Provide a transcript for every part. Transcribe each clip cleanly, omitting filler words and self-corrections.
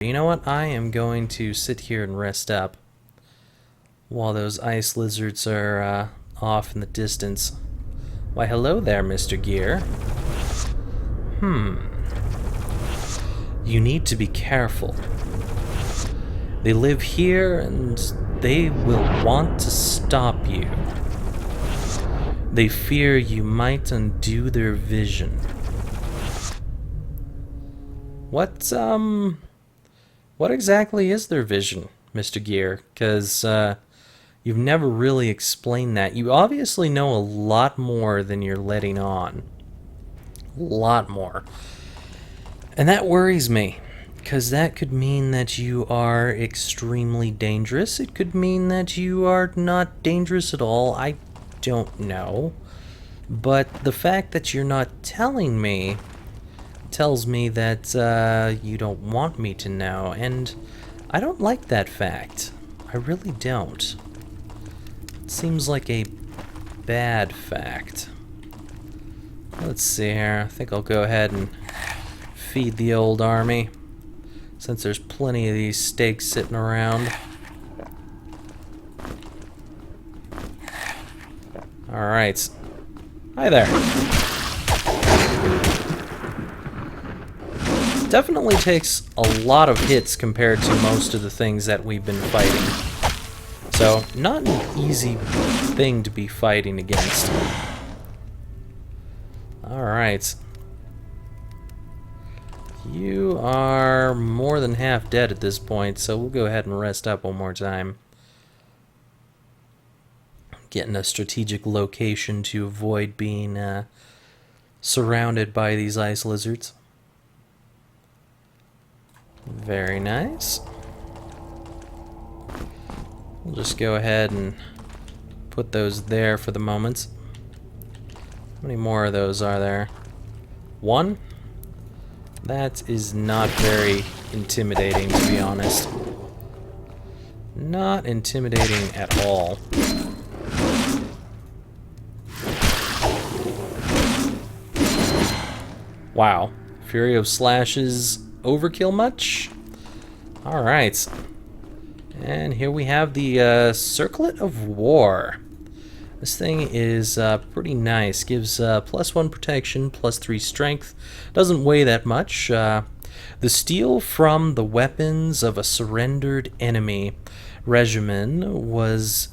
You know what? I am going to sit here and rest up while those ice lizards are off in the distance. Why, hello there, Mr. Gear. You need to be careful. They live here and they will want to stop you. They fear you might undo their vision. What exactly is their vision, Mr. Gear? Because you've never really explained that. You obviously know a lot more than you're letting on. A lot more. And that worries me, because that could mean that you are extremely dangerous. It could mean that you are not dangerous at all. I don't know. But the fact that you're not telling me tells me that you don't want me to know, and I don't like that fact. I really don't. It seems like a bad fact. Let's see here. I think I'll go ahead and feed the old army, since there's plenty of these steaks sitting around. Alright. Hi there. Definitely takes a lot of hits compared to most of the things that we've been fighting. So, not an easy thing to be fighting against. Alright. You are more than half dead at this point, so we'll go ahead and rest up one more time. Getting a strategic location to avoid being surrounded by these ice lizards. Very nice. We'll just go ahead and put those there for the moment. How many more of those are there? One? That is not very intimidating, to be honest. Not intimidating at all. Wow. Fury of Slashes overkill much? Alright. And here we have the Circlet of War. This thing is pretty nice. Gives +1 protection, +3 strength. Doesn't weigh that much. The steel from the weapons of a surrendered enemy regimen was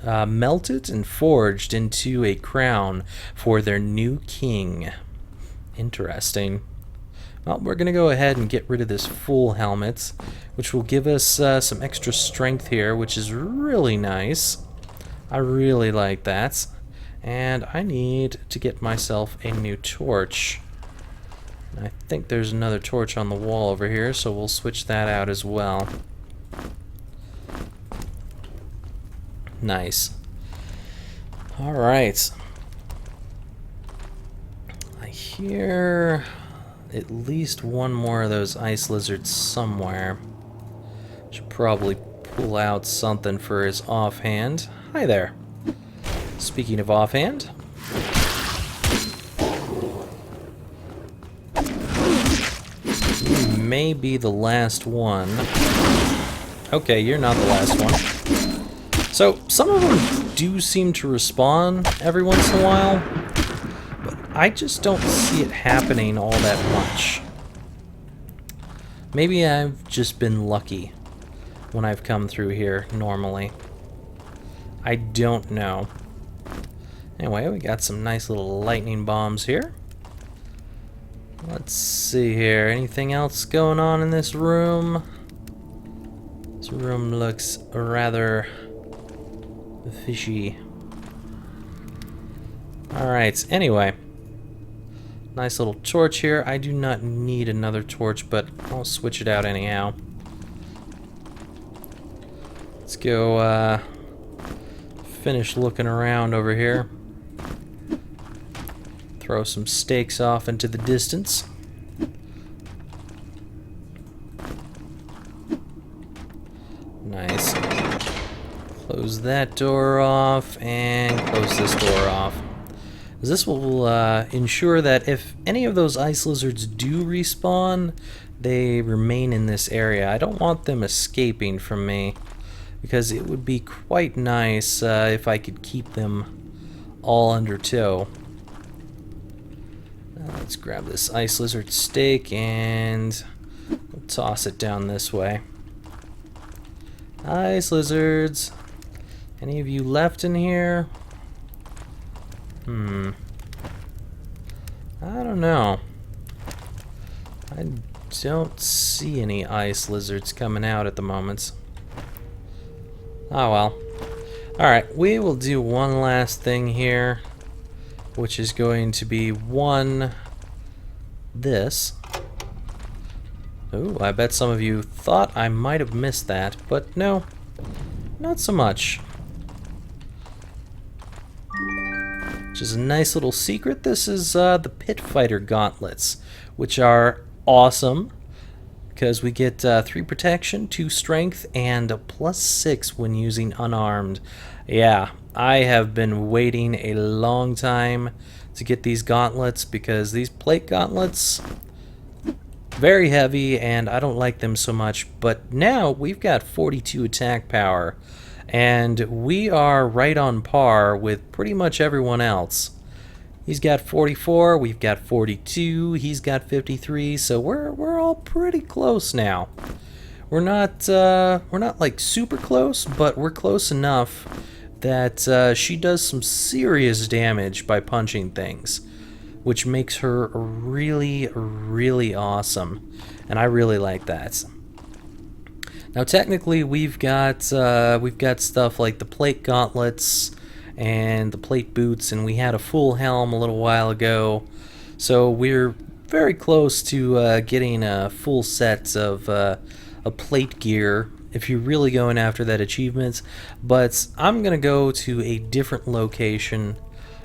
melted and forged into a crown for their new king. Interesting. Well, we're going to go ahead and get rid of this full helmet, which will give us some extra strength here, which is really nice. I really like that. And I need to get myself a new torch. I think there's another torch on the wall over here, so we'll switch that out as well. Nice. Alright. I hear at least one more of those ice lizards somewhere. Should probably pull out something for his offhand. Hi there. Speaking of offhand, you may be the last one. Okay, you're not the last one. So, some of them do seem to respawn every once in a while, but I just don't see it happening all that much. Maybe I've just been lucky when I've come through here normally. I don't know. Anyway, we got some nice little lightning bombs here. Let's see here. Anything else going on in this room? This room looks rather fishy. Alright, anyway. Nice little torch here. I do not need another torch, but I'll switch it out anyhow. Let's go finish looking around over here. Throw some stakes off into the distance. Nice. Close that door off and close this door off. This will ensure that if any of those ice lizards do respawn, they remain in this area. I don't want them escaping from me, because it would be quite nice if I could keep them all under tow. Let's grab this ice lizard steak and we'll toss it down this way. Ice lizards. Any of you left in here? I don't know. I don't see any ice lizards coming out at the moment. Oh well. Alright, we will do one last thing here, which is going to be this. Ooh, I bet some of you thought I might have missed that, but no, not so much. Which is a nice little secret. This is the Pit Fighter gauntlets, which are awesome because we get 3 protection, 2 strength, and a +6 when using unarmed. Yeah, I have been waiting a long time to get these gauntlets because these plate gauntlets, very heavy, and I don't like them so much. But now we've got 42 attack power, and we are right on par with pretty much everyone else. He's got 44, we've got 42, he's got 53, so we're all pretty close now. We're not like super close, but we're close enough that she does some serious damage by punching things, which makes her really, really awesome, and I really like that. Now, technically, we've got stuff like the plate gauntlets and the plate boots, and we had a full helm a little while ago, so we're very close to getting a full set of a plate gear if you're really going after that achievement. But I'm gonna go to a different location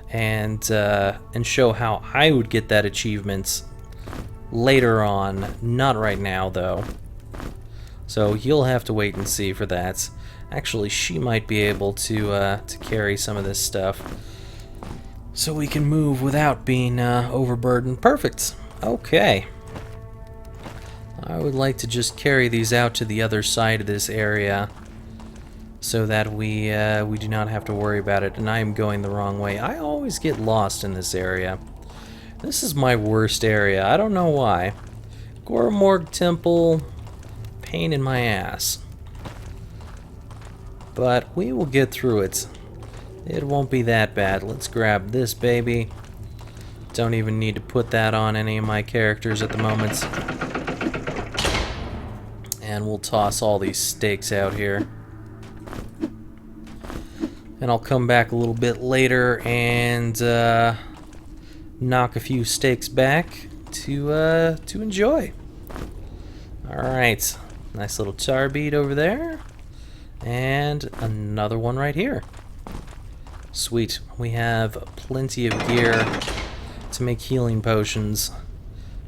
and show how I would get that achievement later on. Not right now, though. So you'll have to wait and see for that. Actually, she might be able to carry some of this stuff, so we can move without being overburdened. Perfect. Okay. I would like to just carry these out to the other side of this area, so that we do not have to worry about it. And I am going the wrong way. I always get lost in this area. This is my worst area. I don't know why. Gormorg Temple, pain in my ass. But we will get through it. It won't be that bad. Let's grab this baby. Don't even need to put that on any of my characters at the moment. And we'll toss all these steaks out here. And I'll come back a little bit later and knock a few steaks back to enjoy. Alright, nice little tar bead over there. And another one right here. Sweet, we have plenty of gear to make healing potions.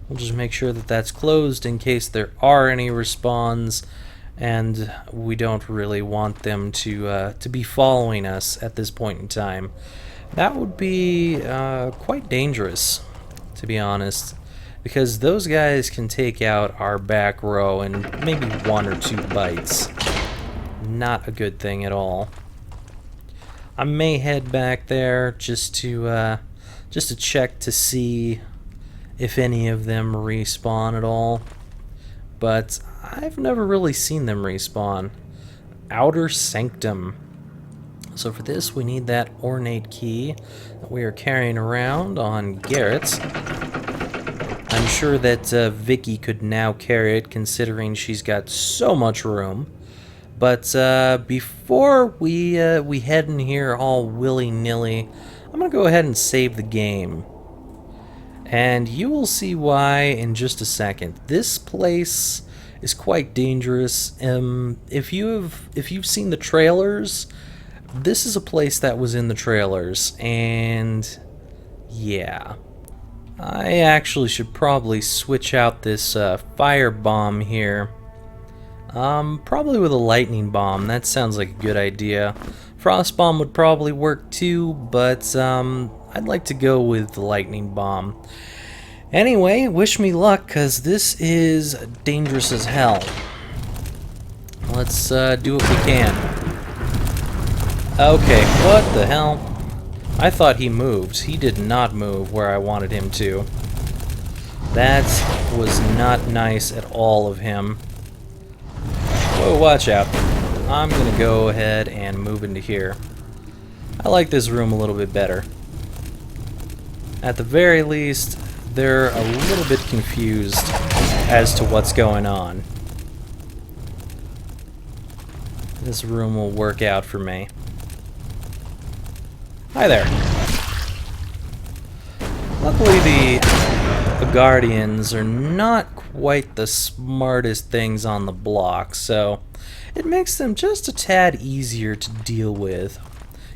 We'll just make sure that that's closed in case there are any respawns, and we don't really want them to be following us at this point in time. That would be quite dangerous, to be honest, because those guys can take out our back row in maybe 1 or 2 bites. Not a good thing at all. I may head back there just to check to see if any of them respawn at all, but I've never really seen them respawn. Outer Sanctum. So for this, we need that ornate key that we are carrying around on Garrett. I'm sure that Vicky could now carry it, considering she's got so much room. But before we head in here all willy-nilly, I'm going to go ahead and save the game. And you will see why in just a second. This place is quite dangerous. If you've seen the trailers, this is a place that was in the trailers, and yeah. I actually should probably switch out this fire bomb here. Probably with a lightning bomb. That sounds like a good idea. Frost bomb would probably work too, but I I'd like to go with the lightning bomb. Anyway, wish me luck, because this is dangerous as hell. Let's do what we can. Okay, what the hell? I thought he moved. He did not move where I wanted him to. That was not nice at all of him. Whoa, watch out. I'm going to go ahead and move into here. I like this room a little bit better. At the very least, they're a little bit confused as to what's going on. This room will work out for me. Hi there. Luckily, the Guardians are not quite the smartest things on the block, so it makes them just a tad easier to deal with,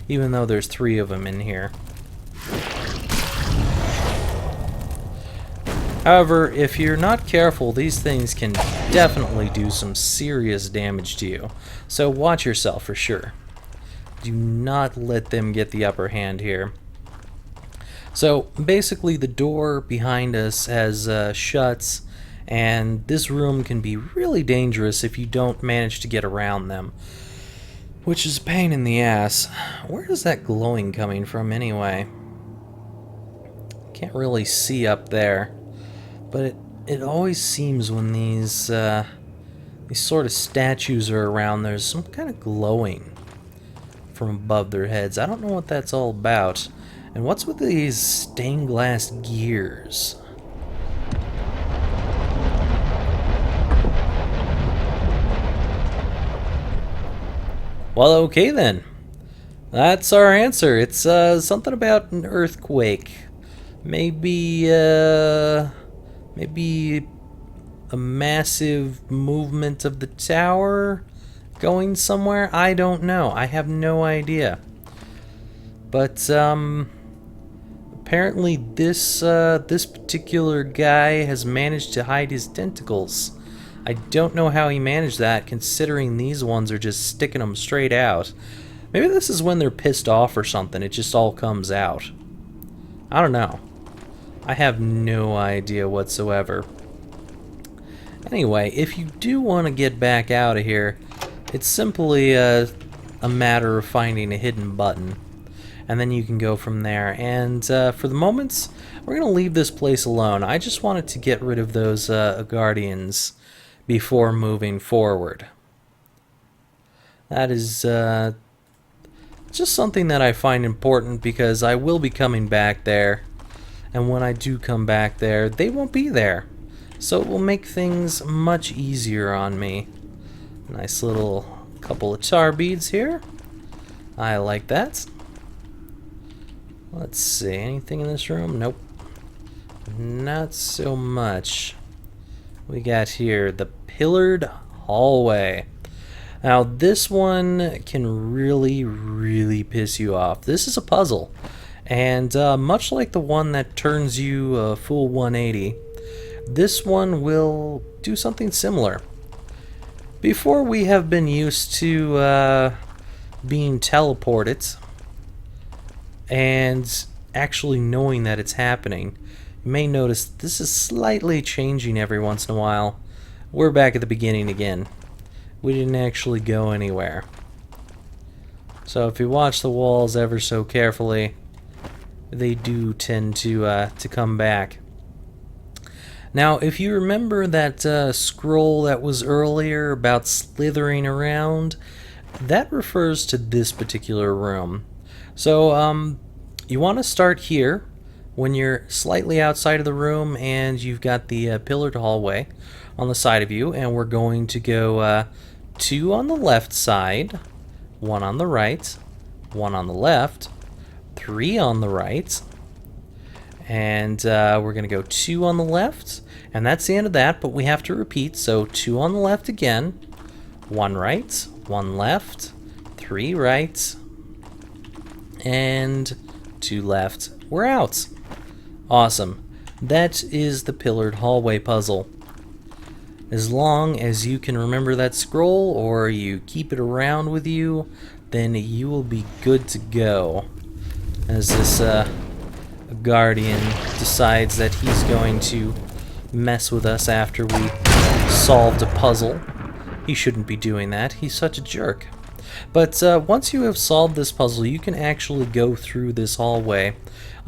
even though there's 3 of them in here. However, if you're not careful, these things can definitely do some serious damage to you, so watch yourself for sure. Do not let them get the upper hand here. So basically the door behind us has shuts, and this room can be really dangerous if you don't manage to get around them, which is a pain in the ass. Where is that glowing coming from anyway? Can't really see up there, but it always seems when these sort of statues are around, there's some kind of glowing from above their heads. I don't know what that's all about. And what's with these stained glass gears? Well, okay then. That's our answer. It's something about an earthquake. Maybe maybe a massive movement of the tower going somewhere? I don't know. I have no idea. But apparently this particular guy has managed to hide his tentacles. I don't know how he managed that, considering these ones are just sticking them straight out. Maybe this is when they're pissed off or something. It just all comes out. I don't know. I have no idea whatsoever. Anyway, if you do want to get back out of here, it's simply a matter of finding a hidden button. And then you can go from there. And for the moment, we're going to leave this place alone. I just wanted to get rid of those Guardians before moving forward. That is just something that I find important, because I will be coming back there. And when I do come back there, they won't be there. So it will make things much easier on me. Nice little couple of tar beads here. I like that. Let's see, anything in this room? Nope. Not so much. We got here the pillared hallway. Now this one can really, really piss you off. This is a puzzle. And much like the one that turns you a full 180, this one will do something similar. Before, we have been used to being teleported and actually knowing that it's happening. You may notice this is slightly changing every once in a while. We're back at the beginning again. We didn't actually go anywhere. So if you watch the walls ever so carefully, they do tend to come back. Now, if you remember that scroll that was earlier about slithering around, that refers to this particular room. So you want to start here when you're slightly outside of the room and you've got the pillared hallway on the side of you, and we're going to go 2 on the left side, 1 on the right, 1 on the left, 3 on the right, and we're going to go 2 on the left, and that's the end of that, but we have to repeat. So 2 on the left again, 1 right, 1 left, 3 right, and 2 left. We're out. Awesome. That is the pillared hallway puzzle. As long as you can remember that scroll, or you keep it around with you, then you will be good to go. As this a guardian decides that he's going to mess with us after we solved a puzzle. He shouldn't be doing that. He's such a jerk. But once you have solved this puzzle, you can actually go through this hallway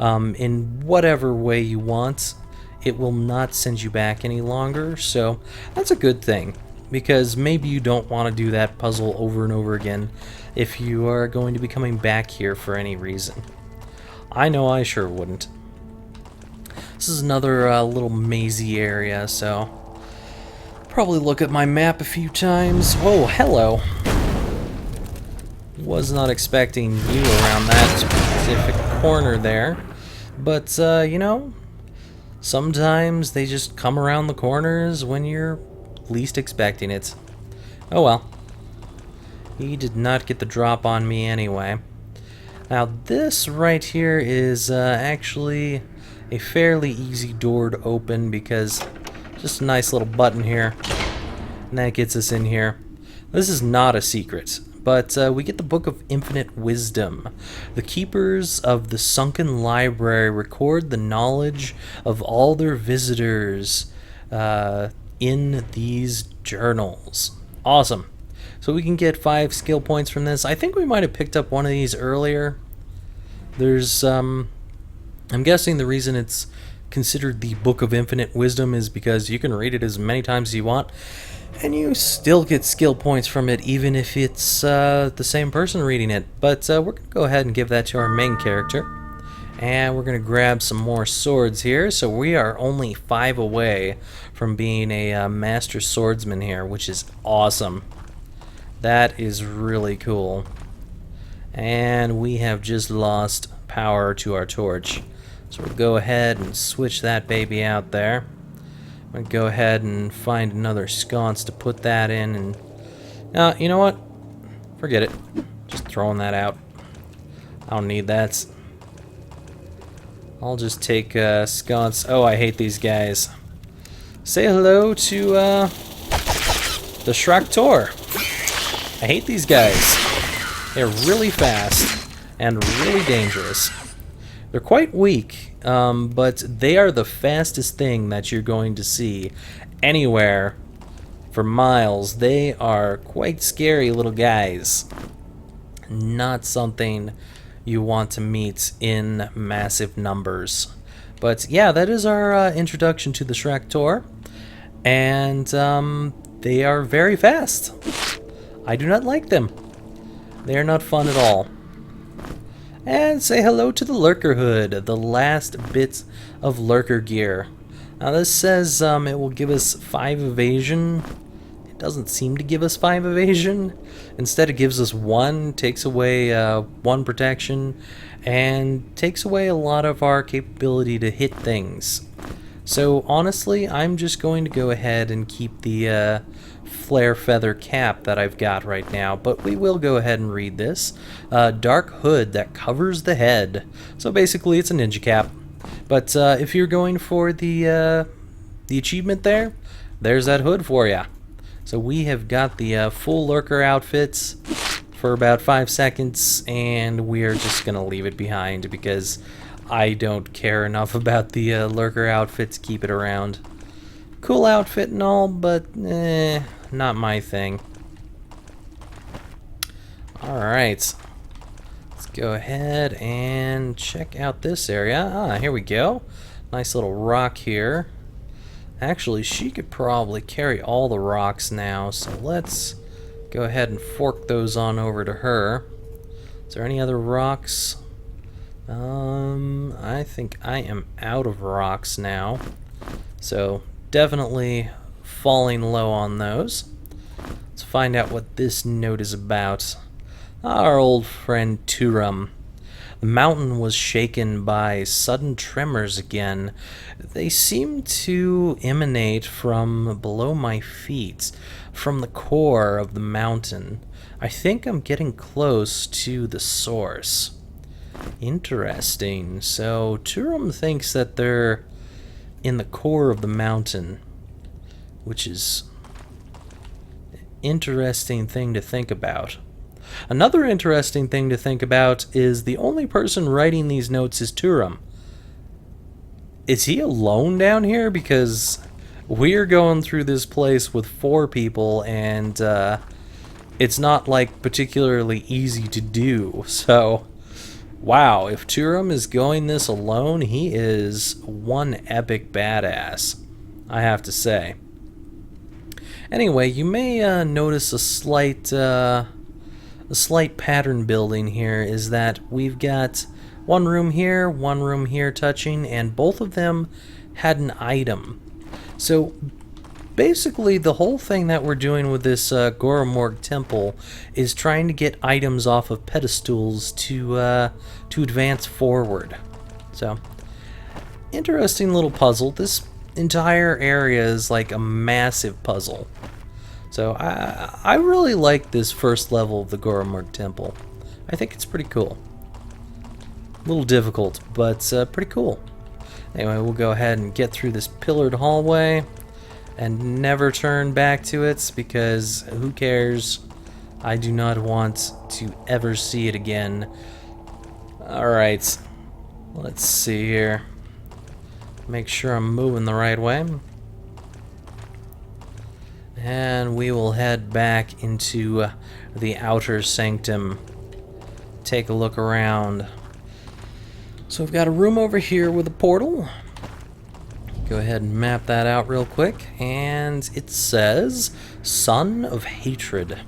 in whatever way you want. It will not send you back any longer, so that's a good thing, because maybe you don't want to do that puzzle over and over again if you are going to be coming back here for any reason. I know I sure wouldn't. This is another little mazy area, so probably look at my map a few times. Whoa, hello. Was not expecting you around that specific corner there, but you know, sometimes they just come around the corners when you're least expecting it. Oh well. He did not get the drop on me anyway. Now this right here is actually a fairly easy door to open, because just a nice little button here, and that gets us in here. This is not a secret, but we get the Book of Infinite Wisdom. The keepers of the sunken library record the knowledge of all their visitors in these journals. Awesome. So we can get 5 skill points from this. I think we might have picked up one of these earlier. There's, I'm guessing the reason it's considered the Book of Infinite Wisdom is because you can read it as many times as you want, and you still get skill points from it, even if it's the same person reading it. But we're going to go ahead and give that to our main character. And we're going to grab some more swords here. So we are only 5 away from being a master swordsman here, which is awesome. That is really cool. And we have just lost power to our torch. So we'll go ahead and switch that baby out there. I'm going to go ahead and find another sconce to put that in. And you know what? Forget it. Just throwing that out. I don't need that. I'll just take sconce. Oh, I hate these guys. Say hello to the Shractor. I hate these guys. They're really fast and really dangerous. They're quite weak, but they are the fastest thing that you're going to see anywhere for miles. They are quite scary little guys. Not something you want to meet in massive numbers. But yeah, that is our introduction to the Shractor. And they are very fast. I do not like them. They are not fun at all. And say hello to the Lurker hood, the last bits of Lurker gear. Now this says it will give us 5 evasion. It doesn't seem to give us 5 evasion. Instead it gives us 1, takes away 1 protection, and takes away a lot of our capability to hit things. So honestly, I'm just going to go ahead and keep the flare feather cap that I've got right now, but we will go ahead and read this. Dark hood that covers the head. So basically it's a ninja cap. But if you're going for the achievement there's that hood for you. So we have got the full Lurker outfits for about 5 seconds, and we are just going to leave it behind because I don't care enough about the Lurker outfit to keep it around. Cool outfit and all, but not my thing. Alright, let's go ahead and check out this area. Ah, here we go. Nice little rock here. Actually, she could probably carry all the rocks now, so let's go ahead and fork those on over to her. Is there any other rocks? I think I am out of rocks now, so definitely falling low on those. Let's find out what this note is about. Our old friend Turum. The mountain was shaken by sudden tremors again. They seem to emanate from below my feet, from the core of the mountain. I think I'm getting close to the source. Interesting. So Turum thinks that they're in the core of the mountain, which is an interesting thing to think about. Another interesting thing to think about is the only person writing these notes is Turum. Is he alone down here? Because we're going through this place with 4 people, and it's not like particularly easy to do. So, wow, if Turum is going this alone, he is one epic badass, I have to say. Anyway, you may notice a slight pattern building here. Is that we've got one room here touching, and both of them had an item. So basically the whole thing that we're doing with this Grimrock temple is trying to get items off of pedestals to advance forward. So, interesting little puzzle. This entire area is like a massive puzzle. So I really like this first level of the Grimrock temple. I think it's pretty cool. A little difficult, but pretty cool. Anyway, we'll go ahead and get through this pillared hallway and never turn back to it, because who cares? I do not want to ever see it again. Alright, let's see here. Make sure I'm moving the right way. And we will head back into the outer sanctum. Take a look around. So we've got a room over here with a portal. Go ahead and map that out real quick. And it says, Son of Hatred.